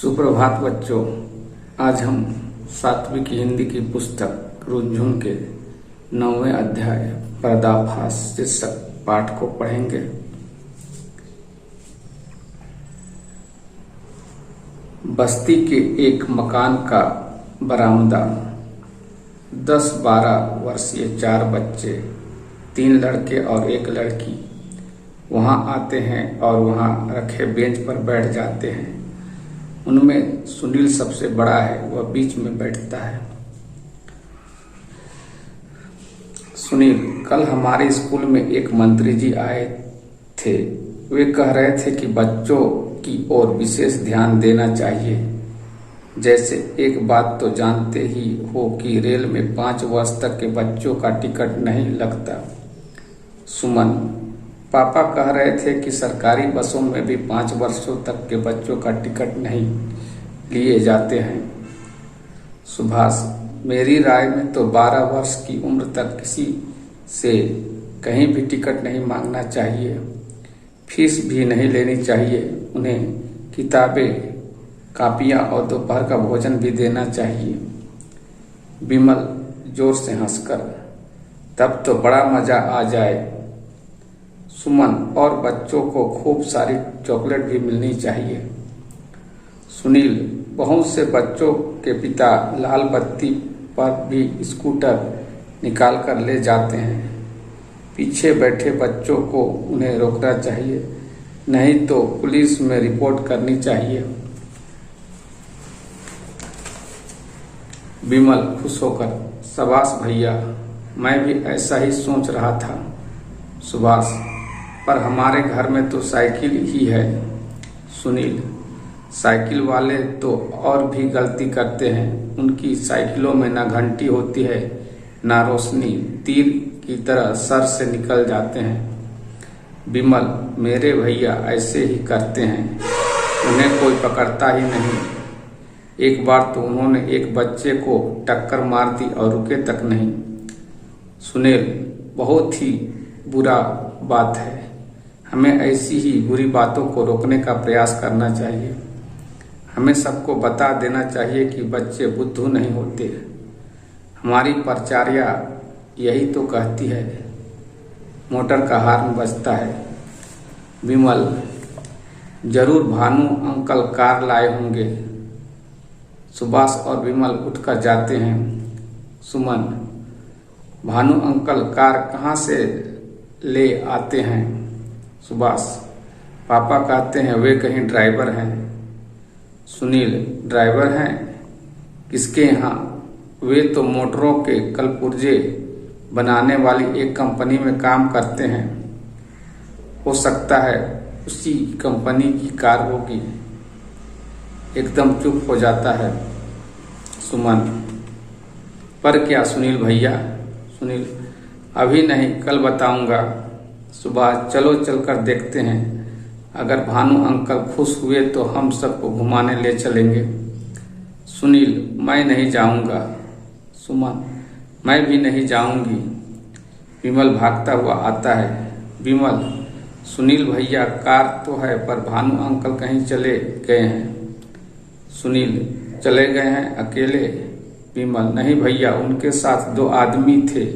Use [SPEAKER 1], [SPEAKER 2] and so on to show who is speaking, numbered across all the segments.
[SPEAKER 1] सुप्रभात बच्चों। आज हम सातवीं की हिंदी की पुस्तक रुनझुन के 9वें अध्याय पर्दाफाश शीर्षक पाठ को पढ़ेंगे। बस्ती के एक मकान का बरामदा। 10-12 वर्षीय 4 बच्चे, 3 लड़के और 1 लड़की वहां आते हैं और वहां रखे बेंच पर बैठ जाते हैं। उनमें सुनील सबसे बड़ा है, वह बीच में बैठता है। सुनील, कल हमारे स्कूल में एक मंत्री जी आए थे। वे कह रहे थे कि बच्चों की ओर विशेष ध्यान देना चाहिए। जैसे एक बात तो जानते ही हो कि रेल में 5 वर्ष तक के बच्चों का टिकट नहीं लगता। सुमन, पापा कह रहे थे कि सरकारी बसों में भी 5 वर्षों तक के बच्चों का टिकट नहीं लिए जाते हैं। सुभाष, मेरी राय में तो 12 वर्ष की उम्र तक किसी से कहीं भी टिकट नहीं मांगना चाहिए। फीस भी नहीं लेनी चाहिए। उन्हें किताबें, कापियां और दोपहर का भोजन भी देना चाहिए। विमल जोर से हंसकर, तब तो बड़ा मजा आ जाए। सुमन, और बच्चों को खूब सारी चॉकलेट भी मिलनी चाहिए। सुनील, बहुत से बच्चों के पिता लाल बत्ती पर भी स्कूटर निकाल कर ले जाते हैं। पीछे बैठे बच्चों को उन्हें रोकना चाहिए, नहीं तो पुलिस में रिपोर्ट करनी चाहिए। विमल खुश होकर, शाबाश भैया, मैं भी ऐसा ही सोच रहा था। सुभाष, पर हमारे घर में तो साइकिल ही है। सुनील, साइकिल वाले तो और भी गलती करते हैं। उनकी साइकिलों में ना घंटी होती है ना रोशनी, तीर की तरह सर से निकल जाते हैं। विमल, मेरे भैया ऐसे ही करते हैं, उन्हें कोई पकड़ता ही नहीं। एक बार तो उन्होंने एक बच्चे को टक्कर मार दी और रुके तक नहीं। सुनील, बहुत ही बुरा बात है। हमें ऐसी ही बुरी बातों को रोकने का प्रयास करना चाहिए। हमें सबको बता देना चाहिए कि बच्चे बुद्धू नहीं होते। हमारी प्राचार्या यही तो कहती है। मोटर का हॉर्न बजता है। विमल, जरूर भानु अंकल कार लाए होंगे। सुभाष और विमल उठकर जाते हैं। सुमन, भानु अंकल कार कहाँ से ले आते हैं? सुभाष, पापा कहते हैं वे कहीं ड्राइवर हैं। सुनील, ड्राइवर हैं? किसके यहाँ? वे तो मोटरों के कलपुर्जे बनाने वाली एक कंपनी में काम करते हैं। हो सकता है उसी कंपनी की कार होगी। एकदम चुप हो जाता है सुमन। पर क्या सुनील भैया? सुनील, अभी नहीं, कल बताऊंगा। सुभाष, चलो चलकर देखते हैं। अगर भानु अंकल खुश हुए तो हम सबको घुमाने ले चलेंगे। सुनील, मैं नहीं जाऊंगा। सुमन, मैं भी नहीं जाऊंगी। विमल भागता हुआ आता है। विमल, सुनील भैया, कार तो है पर भानु अंकल कहीं चले गए हैं। सुनील, चले गए हैं अकेले? विमल, नहीं भैया, उनके साथ 2 आदमी थे।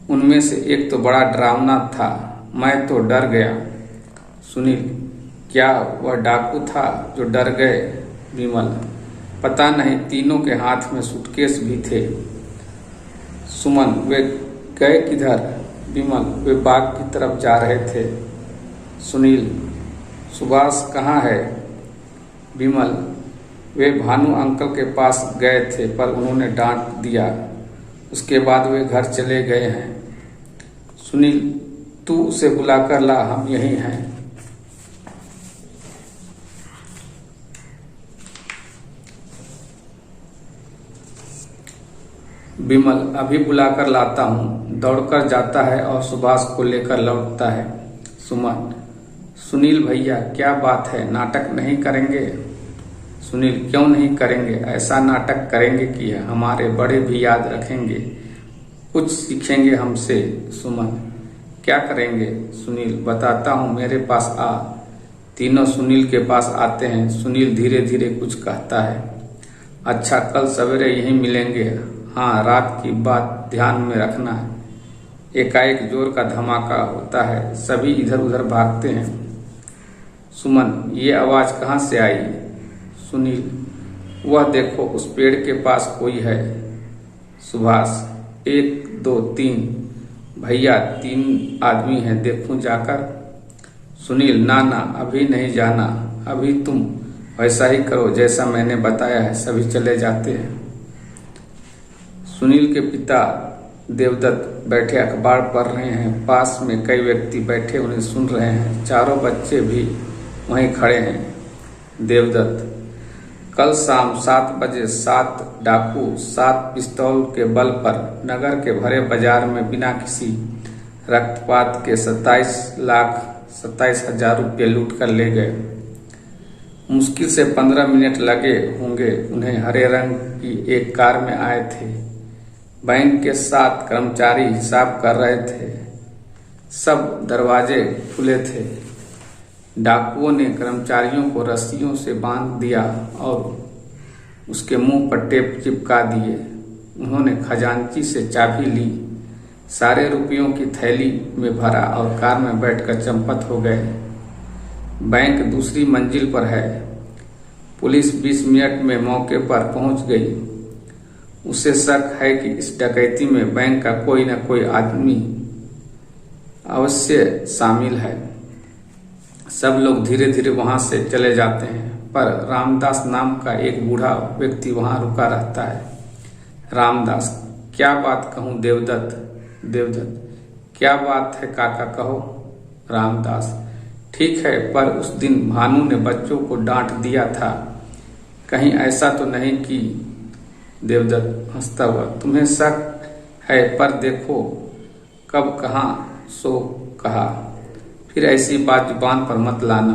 [SPEAKER 1] उनमें से एक तो बड़ा डरावना था, मैं तो डर गया। सुनील, क्या वह डाकू था जो डर गए? विमल, पता नहीं, तीनों के हाथ में सूटकेस भी थे। सुमन, वे गए किधर? विमल, वे बाग की तरफ जा रहे थे। सुनील, सुभाष कहाँ है? विमल, वे भानु अंकल के पास गए थे पर उन्होंने डांट दिया। उसके बाद वे घर चले गए हैं। सुनील, तू उसे बुलाकर ला, हम यहीं हैं। विमल, अभी बुलाकर लाता हूँ। दौड़कर जाता है और सुभाष को लेकर लौटता है। सुमन, सुनील भैया, क्या बात है, नाटक नहीं करेंगे? सुनील, क्यों नहीं करेंगे? ऐसा नाटक करेंगे कि हमारे बड़े भी याद रखेंगे, कुछ सीखेंगे हमसे। सुमन, क्या करेंगे? सुनील, बताता हूँ, मेरे पास आ। तीनों सुनील के पास आते हैं। सुनील धीरे धीरे कुछ कहता है। अच्छा, कल सवेरे यहीं मिलेंगे। हाँ, रात की बात ध्यान में रखना है। एकाएक जोर का धमाका होता है। सभी इधर उधर भागते हैं। सुमन, ये आवाज कहाँ से आई? सुनील, वह देखो, उस पेड़ के पास कोई है। सुभाष, 1 2 3। भैया, 3 आदमी हैं, देखूं जाकर? सुनील, ना ना, अभी नहीं जाना। अभी तुम वैसा ही करो जैसा मैंने बताया है। सभी चले जाते हैं। सुनील के पिता देवदत्त बैठे अखबार पढ़ रहे हैं। पास में कई व्यक्ति बैठे उन्हें सुन रहे हैं। चारों बच्चे भी वहीं खड़े हैं। देवदत्त, कल शाम 7 बजे 7 डाकू 7 पिस्तौल के बल पर नगर के भरे बाजार में बिना किसी रक्तपात के 27,27,000 रुपये लूट कर ले गए। मुश्किल से 15 मिनट लगे होंगे उन्हें। हरे रंग की एक कार में आए थे। बैंक के 7 कर्मचारी हिसाब कर रहे थे। सब दरवाजे खुले थे। डाकुओं ने कर्मचारियों को रस्सियों से बांध दिया और उसके मुंह पर टेप चिपका दिए। उन्होंने खजांची से चाबी ली, सारे रुपयों की थैली में भरा और कार में बैठकर चंपत हो गए। बैंक दूसरी मंजिल पर है। पुलिस 20 मिनट में मौके पर पहुंच गई। उसे शक है कि इस डकैती में बैंक का कोई न कोई आदमी अवश्य शामिल है। सब लोग धीरे धीरे वहां से चले जाते हैं, पर रामदास नाम का एक बूढ़ा व्यक्ति वहां रुका रहता है। रामदास, क्या बात कहूं? देवदत्त, क्या बात है काका, कहो। रामदास, ठीक है, पर उस दिन भानु ने बच्चों को डांट दिया था, कहीं ऐसा तो नहीं कि? देवदत्त हंसता हुआ, तुम्हें शक है, पर देखो कब कहाँ सो कहा। फिर ऐसी बात जुबान पर मत लाना।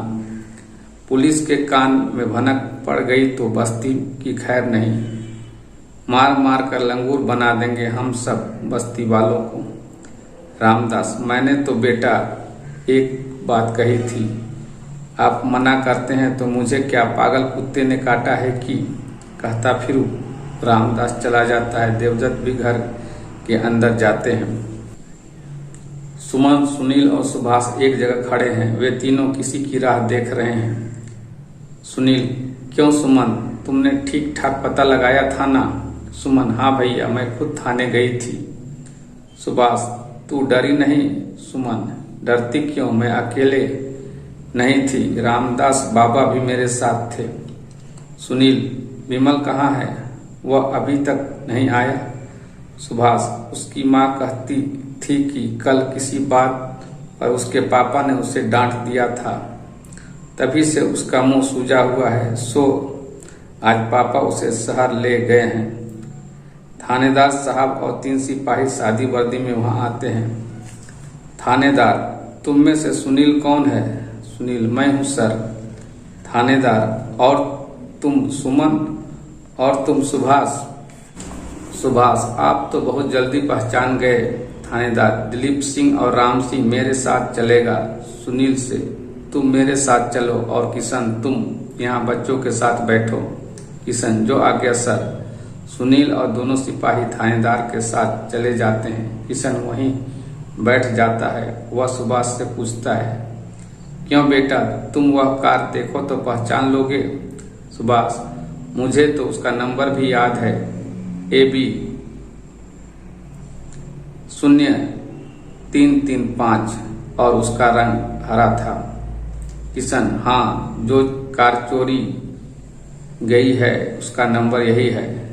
[SPEAKER 1] पुलिस के कान में भनक पड़ गई तो बस्ती की खैर नहीं। मार मार कर लंगूर बना देंगे हम सब बस्ती वालों को। रामदास, मैंने तो बेटा एक बात कही थी, आप मना करते हैं तो मुझे क्या पागल कुत्ते ने काटा है कि? कहता फिरूं। रामदास चला जाता है। देवदत्त भी घर के अंदर जाते हैं। सुमन, सुनील और सुभाष एक जगह खड़े हैं। वे तीनों किसी की राह देख रहे हैं। सुनील, क्यों सुमन, तुमने ठीक ठाक पता लगाया था ना? सुमन, हाँ भैया, मैं खुद थाने गई थी। सुभाष, तू डरी नहीं? सुमन, डरती क्यों, मैं अकेले नहीं थी, रामदास बाबा भी मेरे साथ थे। सुनील, विमल कहाँ है? वह अभी तक नहीं आया। सुभाष, उसकी माँ कहती थी कि कल किसी बात पर उसके पापा ने उसे डांट दिया था, तभी से उसका मुंह सूजा हुआ है। सो आज पापा उसे शहर ले गए हैं। थानेदार साहब और 3 सिपाही सादी वर्दी में वहां आते हैं। थानेदार, तुम में से सुनील कौन है? सुनील, मैं हूं सर। थानेदार, और तुम? सुमन, और तुम? सुभाष। सुभाष, आप तो बहुत जल्दी पहचान गए। थानेदार, दिलीप सिंह और राम सिंह मेरे साथ चलेगा। सुनील से, तुम मेरे साथ चलो, और किशन, तुम यहाँ बच्चों के साथ बैठो। किशन, जो आज्ञा सर। सुनील और दोनों सिपाही थानेदार के साथ चले जाते हैं। किशन वहीं बैठ जाता है। वह सुभाष से पूछता है, क्यों बेटा, तुम वह कार देखो तो पहचान लोगे? सुभाष, मुझे तो उसका नंबर भी याद है, AB 0335, और उसका रंग हरा था। किशन, हाँ, जो कार चोरी गई है उसका नंबर यही है,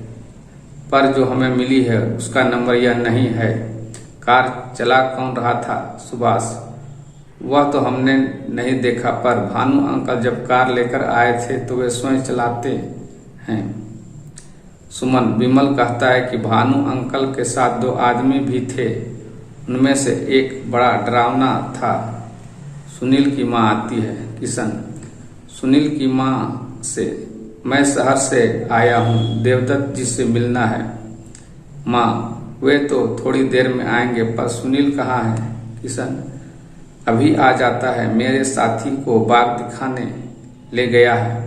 [SPEAKER 1] पर जो हमें मिली है उसका नंबर यह नहीं है। कार चला कौन रहा था? सुभाष, वह तो हमने नहीं देखा, पर भानु अंकल जब कार लेकर आए थे तो वे स्वयं चलाते हैं। सुमन, विमल कहता है कि भानु अंकल के साथ 2 आदमी भी थे, उनमें से एक बड़ा डरावना था। सुनील की माँ आती है। किशन, सुनील की माँ से, मैं शहर से आया हूँ, देवदत्त जी से मिलना है। माँ, वे तो थोड़ी देर में आएंगे, पर सुनील कहाँ है? किशन, अभी आ जाता है, मेरे साथी को बाग दिखाने ले गया है।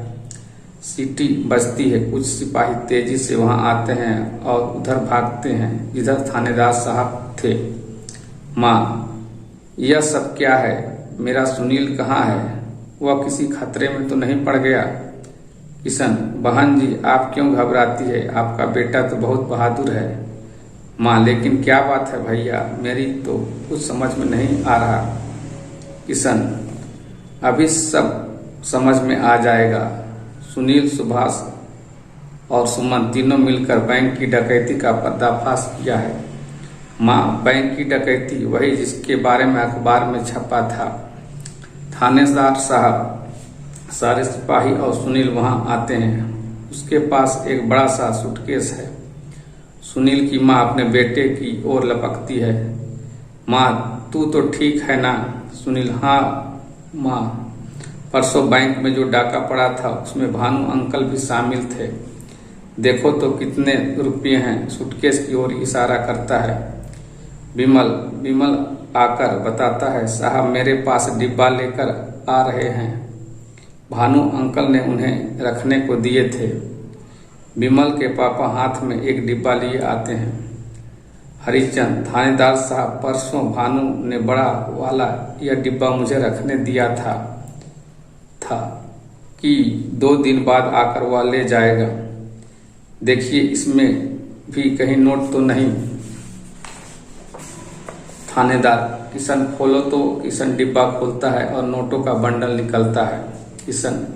[SPEAKER 1] सीटी बजती है, कुछ सिपाही तेजी से वहां आते हैं और उधर भागते हैं जिधर थानेदार साहब थे। माँ, यह सब क्या है? मेरा सुनील कहाँ है? वह किसी खतरे में तो नहीं पड़ गया? किशन, बहन जी आप क्यों घबराती है? आपका बेटा तो बहुत बहादुर है। माँ, लेकिन क्या बात है भैया, मेरी तो कुछ समझ में नहीं आ रहा। किशन, अभी सब समझ में आ जाएगा। सुनील, सुभाष और सुमन तीनों मिलकर बैंक की डकैती का पर्दाफाश किया है। माँ, बैंक की डकैती? वही जिसके बारे में अखबार में छपा था। थानेदार साहब, सारे सिपाही और सुनील वहां आते हैं। उसके पास एक बड़ा सा सूटकेस है। सुनील की माँ अपने बेटे की ओर लपकती है। माँ, तू तो ठीक है ना? सुनील, हाँ माँ, परसों बैंक में जो डाका पड़ा था उसमें भानु अंकल भी शामिल थे। देखो तो कितने रुपये हैं। सूटकेस की ओर इशारा करता है। विमल आकर बताता है, साहब मेरे पास डिब्बा लेकर आ रहे हैं। भानु अंकल ने उन्हें रखने को दिए थे। विमल के पापा हाथ में एक डिब्बा लिए आते हैं। हरिचंद, थानेदार साहब, परसों भानु ने बड़ा वाला यह डिब्बा मुझे रखने दिया था कि 2 दिन बाद आकर वह ले जाएगा। देखिए इसमें भी कहीं नोट तो नहीं। थानेदार, किशन खोलो तो। किशन डिब्बा खोलता है और नोटों का बंडल निकलता है। किशन,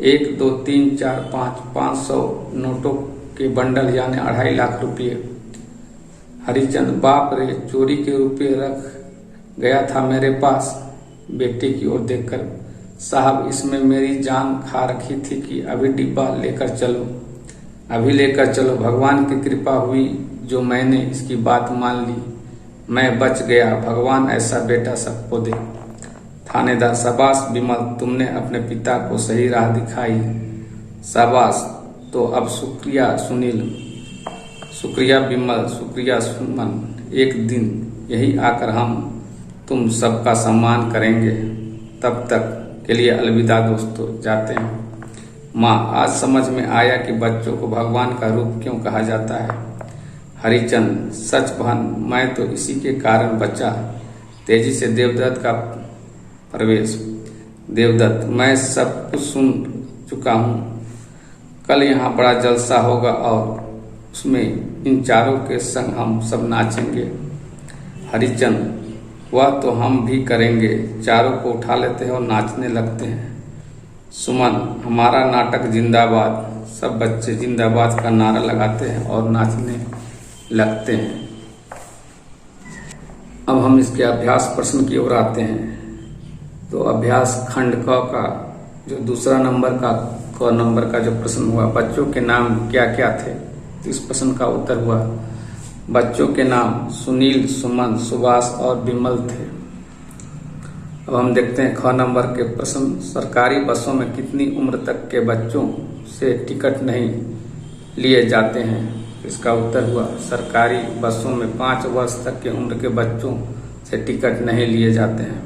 [SPEAKER 1] 1 2 3 4 5 500 नोटों के बंडल यानी 2.5 लाख रुपये। हरिचंद, बाप रे, चोरी के रुपये रख गया था मेरे पास। बेटे की ओर देखकर, साहब इसमें मेरी जान खा रखी थी कि अभी डिब्बा लेकर चलो, अभी लेकर चलो। भगवान की कृपा हुई जो मैंने इसकी बात मान ली, मैं बच गया। भगवान ऐसा बेटा सबको दे। थानेदार, शाबाश विमल, तुमने अपने पिता को सही राह दिखाई। शाबाश। तो अब शुक्रिया सुनील, शुक्रिया विमल, शुक्रिया सुमन। एक दिन यही आकर हम तुम सबका सम्मान करेंगे। तब तक के लिए अलविदा दोस्तों, जाते हैं। माँ, आज समझ में आया कि बच्चों को भगवान का रूप क्यों कहा जाता है। हरिचंद, सच बहन, मैं तो इसी के कारण बचा। तेजी से देवदत्त का प्रवेश। देवदत्त, मैं सब कुछ सुन चुका हूँ। कल यहाँ बड़ा जलसा होगा और उसमें इन चारों के संग हम सब नाचेंगे। हरिचंद, वह तो हम भी करेंगे। चारों को उठा लेते हैं और नाचने लगते हैं। सुमन, हमारा नाटक जिंदाबाद। सब बच्चे जिंदाबाद का नारा लगाते हैं और नाचने लगते हैं। अब हम इसके अभ्यास प्रश्न की ओर आते हैं। तो अभ्यास खंड क का जो दूसरा नंबर का क नंबर का जो प्रश्न हुआ, बच्चों के नाम क्या क्या थे? तो इस प्रश्न का उत्तर हुआ, बच्चों के नाम सुनील, सुमन, सुभाष और विमल थे। अब हम देखते हैं ख नंबर के प्रश्न, सरकारी बसों में कितनी उम्र तक के बच्चों से टिकट नहीं लिए जाते हैं? इसका उत्तर हुआ, सरकारी बसों में 5 वर्ष तक के उम्र के बच्चों से टिकट नहीं लिए जाते हैं।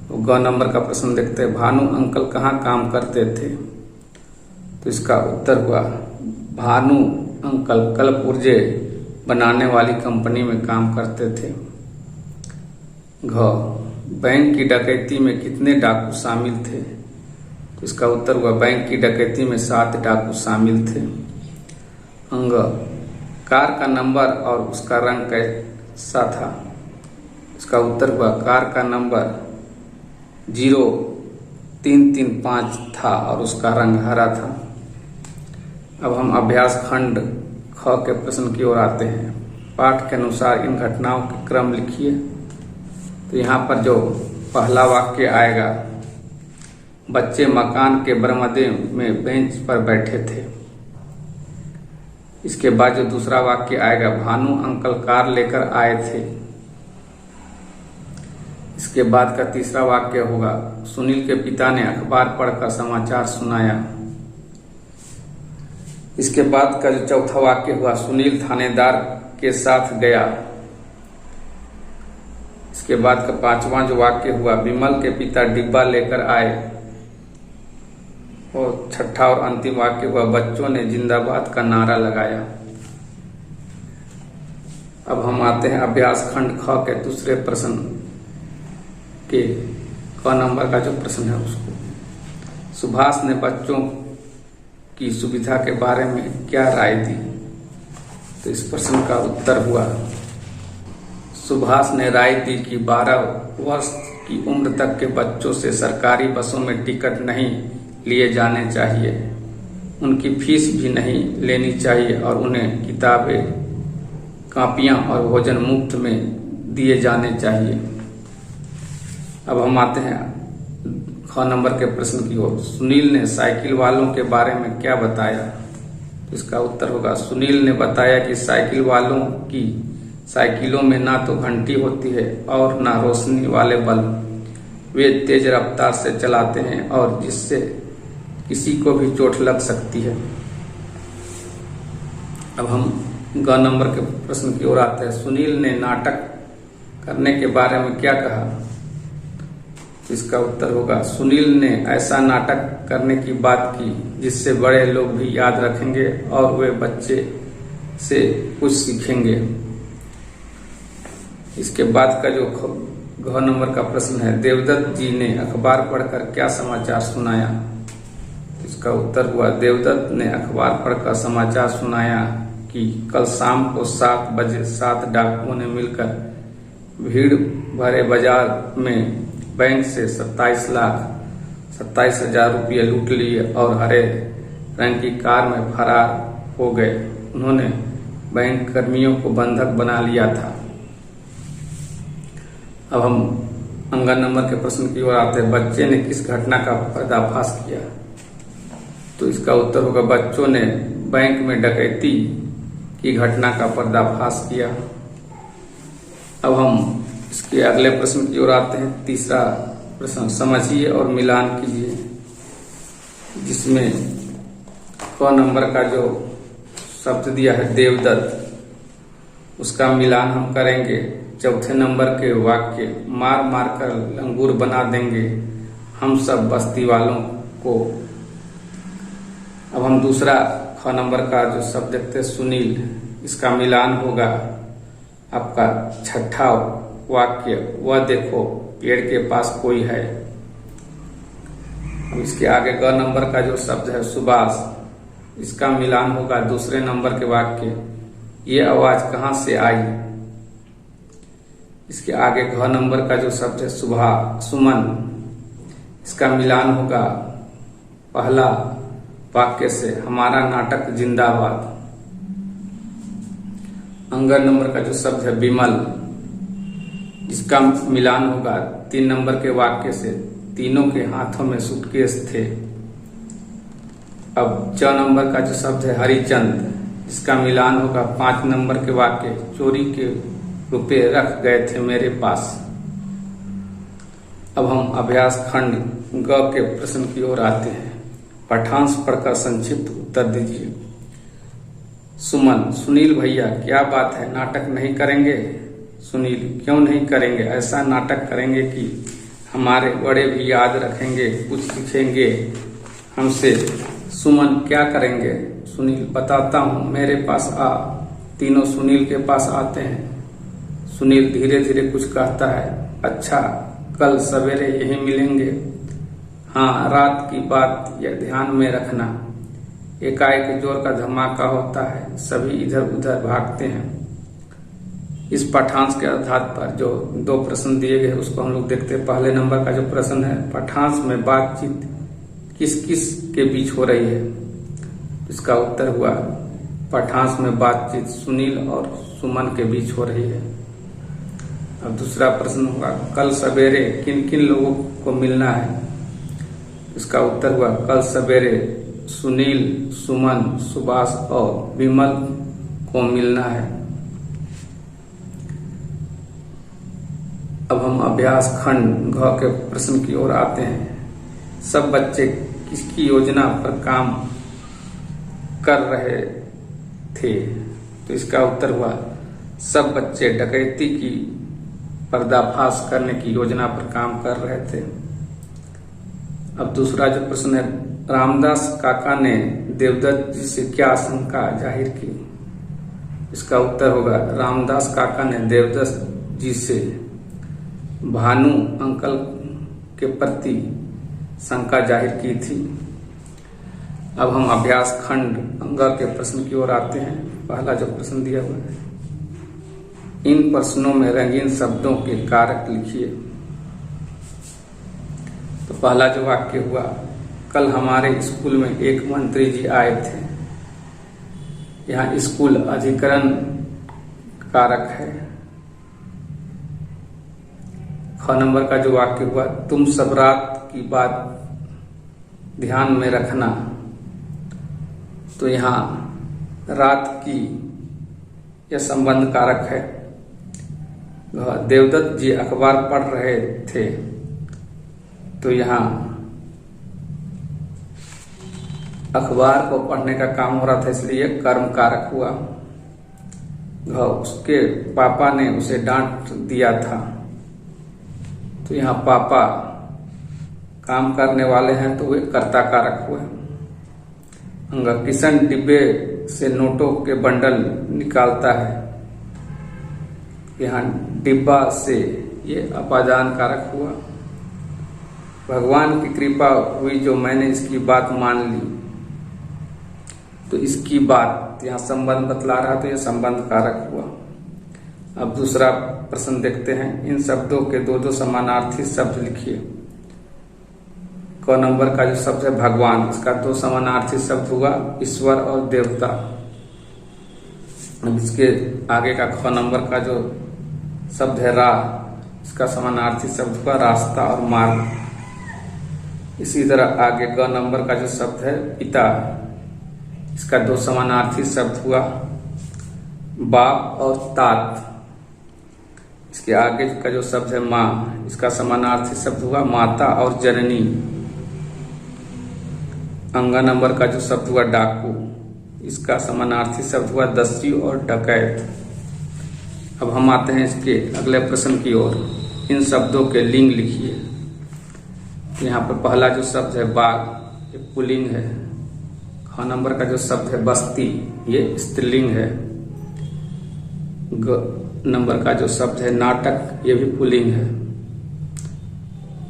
[SPEAKER 1] तो ग नंबर का प्रश्न देखते हैं, भानु अंकल कहाँ काम करते थे? तो इसका उत्तर हुआ, भानु अंकल कल पुर्जे बनाने वाली कंपनी में काम करते थे। घ, बैंक की डकैती में कितने डाकू शामिल थे? तो इसका उत्तर हुआ, बैंक की डकैती में 7 डाकू शामिल थे। अंग, कार का नंबर और उसका रंग कैसा था? इसका उत्तर हुआ, कार का नंबर 0335 था और उसका रंग हरा था। अब हम अभ्यास खंड ख के प्रश्न की ओर आते हैं। पाठ के अनुसार इन घटनाओं के क्रम लिखिए। तो यहाँ पर जो पहला वाक्य आएगा, बच्चे मकान के बरामदे में बेंच पर बैठे थे। इसके बाद जो दूसरा वाक्य आएगा, भानु अंकल कार लेकर आए थे। इसके बाद का तीसरा वाक्य होगा, सुनील के पिता ने अखबार पढ़कर समाचार सुनाया। इसके बाद का जो चौथा वाक्य हुआ, सुनील थानेदार के साथ गया। इसके बाद का 5वां जो वाक्य हुआ, विमल के पिता डिब्बा लेकर आए। और 6ठा और अंतिम वाक्य हुआ, बच्चों ने जिंदाबाद का नारा लगाया। अब हम आते हैं अभ्यास खंड ख के दूसरे प्रश्न के क नंबर का जो प्रश्न है उसको। सुभाष ने बच्चों की सुविधा के बारे में क्या राय दी? तो इस प्रश्न का उत्तर हुआ, सुभाष ने राय दी कि 12 वर्ष की उम्र तक के बच्चों से सरकारी बसों में टिकट नहीं लिए जाने चाहिए, उनकी फीस भी नहीं लेनी चाहिए और उन्हें किताबें, कापियां और भोजन मुफ्त में दिए जाने चाहिए। अब हम आते हैं ख नंबर के प्रश्न की ओर। सुनील ने साइकिल वालों के बारे में क्या बताया? इसका उत्तर होगा, सुनील ने बताया कि साइकिल वालों की साइकिलों में ना तो घंटी होती है और ना रोशनी वाले बल्ब। वे तेज रफ्तार से चलाते हैं और जिससे किसी को भी चोट लग सकती है। अब हम ग नंबर के प्रश्न की ओर आते हैं। सुनील ने नाटक करने के बारे में क्या कहा? इसका उत्तर होगा, सुनील ने ऐसा नाटक करने की बात की जिससे बड़े लोग भी याद रखेंगे और वे बच्चे से कुछ सीखेंगे। इसके बाद का जो घ नंबर का प्रश्न है, देवदत्त जी ने अखबार पढ़कर क्या समाचार सुनाया? इसका उत्तर हुआ, देवदत्त ने अखबार पढ़कर समाचार सुनाया कि कल शाम को 7 बजे 7 डाकुओं ने मिलकर भीड़ भरे बाजार में बैंक से 27,27,000 रुपये लूट लिए और हरे रंग की कार में फरार हो गए। उन्होंने बैंक कर्मियों को बंधक बना लिया था। अब हम अंगन नंबर के प्रश्न की ओर आते हैं। बच्चे ने किस घटना का पर्दाफाश किया? तो इसका उत्तर होगा, बच्चों ने बैंक में डकैती की घटना का पर्दाफाश किया। अब हम इसके अगले प्रश्न की ओर आते हैं। तीसरा प्रश्न, समझिए और मिलान कीजिए, जिसमें क नंबर का जो शब्द दिया है देवदत्त, उसका मिलान हम करेंगे। चौथे नंबर के वाक्य, मार मार कर लंगूर बना देंगे हम सब बस्ती वालों को। अब हम दूसरा ख नंबर का जो शब्द देखते हैं सुनील, इसका मिलान होगा आपका 6ठा वाक्य, वह देखो पेड़ के पास कोई है। अब इसके आगे ग नंबर का जो शब्द है सुभाष, इसका मिलान होगा दूसरे नंबर के वाक्य, ये आवाज कहां से आई। इसके आगे घ नंबर का जो शब्द है सुमन, इसका मिलान होगा पहला वाक्य से, हमारा नाटक जिंदाबाद। अंगन नंबर का जो शब्द है विमल, इसका मिलान होगा 3 नंबर के वाक्य से, तीनों के हाथों में सूटकेस थे। अब च नंबर का जो शब्द है हरिचंद, इसका मिलान होगा 5 नंबर के वाक्य, चोरी के रुपए रख गए थे मेरे पास। अब हम अभ्यास खंड ग के प्रश्न की ओर आते हैं। पाठांश पढ़कर संक्षिप्त उत्तर दीजिए। सुमन, सुनील भैया क्या बात है, नाटक नहीं करेंगे? सुनील, क्यों नहीं करेंगे, ऐसा नाटक करेंगे कि हमारे बड़े भी याद रखेंगे, कुछ सीखेंगे हमसे। सुमन, क्या करेंगे? सुनील, बताता हूँ, मेरे पास आ। तीनों सुनील के पास आते हैं। सुनील धीरे धीरे कुछ कहता है, अच्छा कल सवेरे यहीं मिलेंगे। हाँ, रात की बात यह ध्यान में रखना। एकाएक जोर का धमाका होता है, सभी इधर उधर भागते हैं। इस पाठांश के आधार पर जो 2 प्रश्न दिए गए उसको हम लोग देखते हैं। पहले नंबर का जो प्रश्न है, पाठांश में बातचीत किस किस के बीच हो रही है? इसका उत्तर हुआ, पाठांश में बातचीत सुनील और सुमन के बीच हो रही है। अब दूसरा प्रश्न हुआ, कल सवेरे किन किन लोगों को मिलना है? इसका उत्तर हुआ, कल सवेरे सुनील, सुमन, सुभाष और विमल को मिलना है। अब हम अभ्यास खंड घ के प्रश्न की ओर आते हैं। सब बच्चे किसकी योजना पर काम कर रहे थे? तो इसका उत्तर हुआ, सब बच्चे डकैती की पर्दाफाश करने की योजना पर काम कर रहे थे। अब दूसरा जो प्रश्न है, रामदास काका ने देवदत्त जी से क्या आशंका जाहिर की? इसका उत्तर होगा, रामदास काका ने देवदत्त जी से भानु अंकल के प्रति शंका जाहिर की थी। अब हम अभ्यास खंड अंगा के प्रश्न की ओर आते हैं। पहला जो प्रश्न दिया हुआ है, इन प्रश्नों में रंगीन शब्दों के कारक लिखिए। तो पहला जो वाक्य हुआ, कल हमारे स्कूल में एक मंत्री जी आए थे। यहाँ स्कूल अधिकरण कारक है। ख नंबर का जो वाक्य हुआ, तुम सब रात की बात ध्यान में रखना। तो यहाँ रात की यह संबंध कारक है। देवदत्त जी अखबार पढ़ रहे थे। तो यहाँ अखबार को पढ़ने का काम हो रहा था, इसलिए कर्म कारक हुआ। उसके पापा ने उसे डांट दिया था। तो यहाँ पापा काम करने वाले हैं, तो वे कर्ता कारक हुए। किशन डिब्बे से नोटों के बंडल निकालता है। यहाँ डिब्बा से ये अपादान कारक हुआ। भगवान की कृपा हुई जो मैंने इसकी बात मान ली। तो इसकी बात यहाँ संबंध बतला रहा, तो यह संबंध कारक हुआ। अब दूसरा प्रश्न देखते हैं, इन शब्दों के दो दो समानार्थी शब्द लिखिए। क नंबर का जो शब्द है भगवान, इसका दो समानार्थी शब्द हुआ ईश्वर और देवता। अब इसके आगे का ख नंबर का जो शब्द है राह, इसका समानार्थी शब्द हुआ रास्ता और मार्ग। इसी तरह आगे ग नंबर का जो शब्द है पिता, इसका दो समानार्थी शब्द हुआ बाप और तात। इसके आगे का जो शब्द है माँ, इसका समानार्थी शब्द हुआ माता और जननी। अंगा नंबर का जो शब्द हुआ डाकू, इसका समानार्थी शब्द हुआ दस्यु और डकैत। अब हम आते हैं इसके अगले प्रश्न की ओर। इन शब्दों के लिंग लिखिए। यहाँ पर पहला जो शब्द है बाघ, ये पुल्लिंग है। ख नंबर का जो शब्द है बस्ती, ये स्त्रीलिंग है। ग नंबर का जो शब्द है नाटक, ये भी पुल्लिंग है।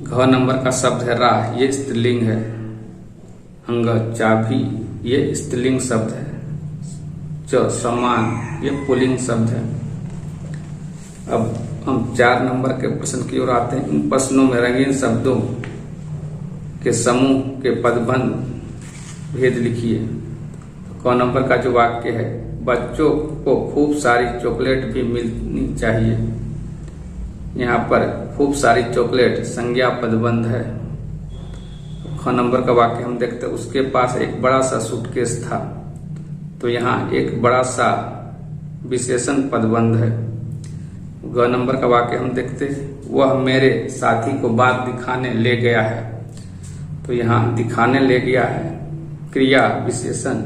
[SPEAKER 1] घ नंबर का शब्द है राह, ये स्त्रीलिंग है। अंग चाबी, ये स्त्रीलिंग शब्द है। च सम्मान, ये पुल्लिंग शब्द है। अब हम 4 नंबर के प्रश्न की ओर आते हैं। इन प्रश्नों में रंगीन शब्दों के समूह के पदबंध भेद लिखिए। क नंबर का जो वाक्य है, बच्चों को खूब सारी चॉकलेट भी मिलनी चाहिए। यहाँ पर खूब सारी चॉकलेट संज्ञा पदबंध है। ख नंबर का वाक्य हम देखते हैं, उसके पास एक बड़ा सा सूटकेस था। तो यहाँ एक बड़ा सा विशेषण पदबंध है। ग नंबर का वाक्य हम देखते हैं, वह मेरे साथी को बात दिखाने ले गया है। तो यहाँ दिखाने ले गया है क्रिया विशेषण,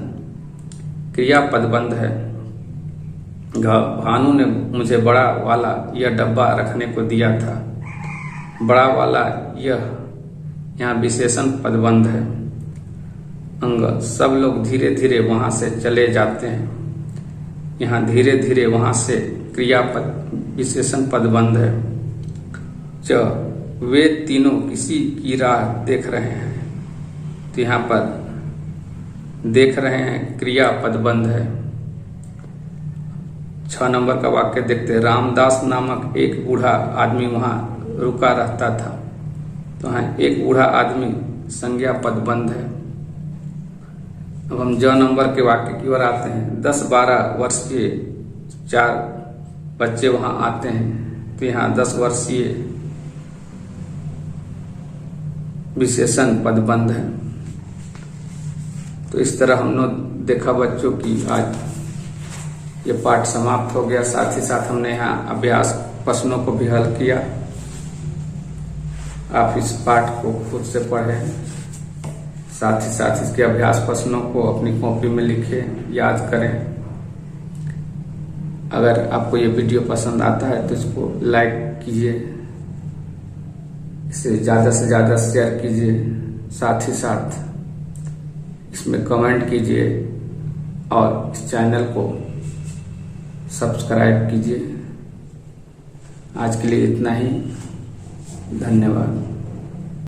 [SPEAKER 1] क्रिया पदबंध है। भानु ने मुझे बड़ा वाला यह डब्बा रखने को दिया था। बड़ा वाला यह यहाँ विशेषण पदबंध है। अंग सब लोग धीरे धीरे वहां से चले जाते हैं। यहाँ धीरे धीरे वहां से क्रियापद विशेषण पदबंध है। च वे तीनों किसी की राह देख रहे हैं। तो यहाँ पर देख रहे हैं क्रिया पदबंध है। 6 नंबर का वाक्य देखते हैं, रामदास नामक एक बूढ़ा आदमी वहां रुका रहता था। तो यहाँ एक बूढ़ा आदमी संज्ञा पदबंध है। अब हम ज नंबर के वाक्य की ओर आते हैं। 10-12 वर्षीय 4 बच्चे वहां आते हैं। तो यहाँ 10 वर्षीय विशेषण पदबंध है। तो इस तरह हमने देखा बच्चों की आज ये पाठ समाप्त हो गया। साथ ही साथ हमने यहाँ अभ्यास प्रश्नों को भी हल किया। आप इस पाठ को खुद से पढ़ें, साथ ही साथ इसके अभ्यास प्रश्नों को अपनी कॉपी में लिखें, याद करें। अगर आपको ये वीडियो पसंद आता है तो इसको लाइक कीजिए, इसे ज़्यादा से ज़्यादा शेयर कीजिए, साथ ही साथ इसमें कमेंट कीजिए और इस चैनल को सब्सक्राइब कीजिए। आज के लिए इतना ही, धन्यवाद।